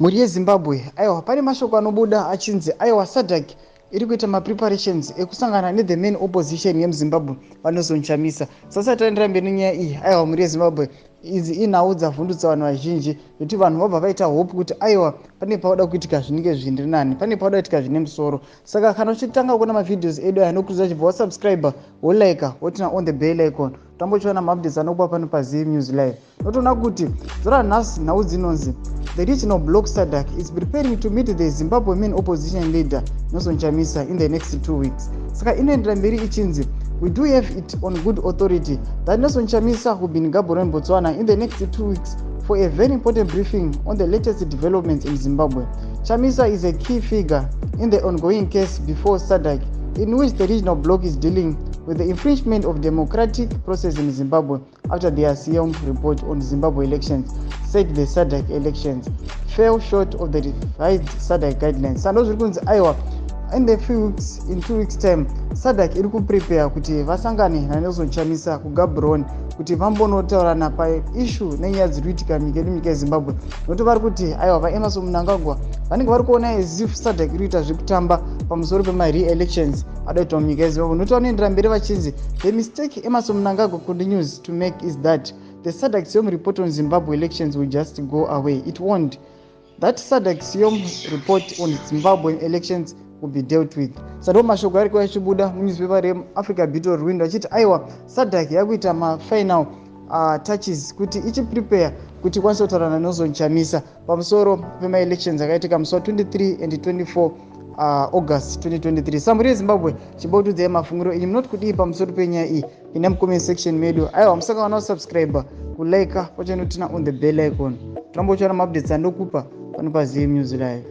Muri yeZimbabwe aiwa pane mashoko anobuda achinzi aiwa SADC iri kuita mapreparations ekusangana ne the main opposition yemuZimbabwe vanozonzi CHAMISA. Sasa taendera mberi nenyaya iyi aiwa muri yeZimbabwe idzi inhau dzavhundutsa vanhu vazhinji nekuti vanhu vabva vaita hope kuti aiwa pane pauda kuitika zvinenge zviri nani, pane pauda kuitika zvine musoro. Saka kana uchitanga kuona mavideos edu aya anokurudzira chibva wasubscribe wolike wotina on the bell icon tambochiona maupdates anokupa pano paZim News Live. Notoona kuti dzora nhasi nhau dzinonzi the regional bloc SADC is preparing to meet the Zimbabwe main opposition leader Nelson Chamisa in the next 2 weeks. Saka inoendera mberi ichinzi we do have it on good authority that Nelson Chamisa will be in Gaborone, Botswana in the next 2 weeks for a very important briefing on the latest developments in Zimbabwe. Chamisa is a key figure in the ongoing case before SADC, in which the regional bloc is dealing with the infringement of democratic process in Zimbabwe after the ASEAN report on Zimbabwe elections said the SADC elections fell short of the revised SADC guidelines. And also aiwa in 2 weeks time SADC iri kuprepare kuti vasangane naNelson Chamisa kuGaborone kuti vambonotaurana paissue nenyaya dziri kuitika munyika yeZimbabwe. Nokuti vari kuti aiwa vaEmerson Mnangagwa vanenge vari kuona as if SADC iri kuita zvekutamba pamusoro pema-re-elections adaitwa munyika yeZimbabwe. Nokuti vanoendera mberi vachinzi the mistake Emerson Mnangagwa continues to make is that the SADC SIOM report on Zimbabwe elections will just go away. It won't. That SADC SIOM report on Zimbabwe elections will be dealt with. Sado mashoko ari kwachibuda munewspaper reAfrica Beetle Window achiti aiwa SADC yakuita mafinal touches kuti ichiprepare kuti ikwanise kutaura naNelson Chamisa pamusoro pema-elections akaitika musi wa23 and 24 August 2023. Samburi yeZimbabwe chibautudza mafungiro iyi munoti kudii pamusoro penyaya iyi ine mucomment section medu. Aiwa musakawana kusubscribe kulike pachanotina on the bell icon tambochiona maupdates andokupa pano paZim News Live.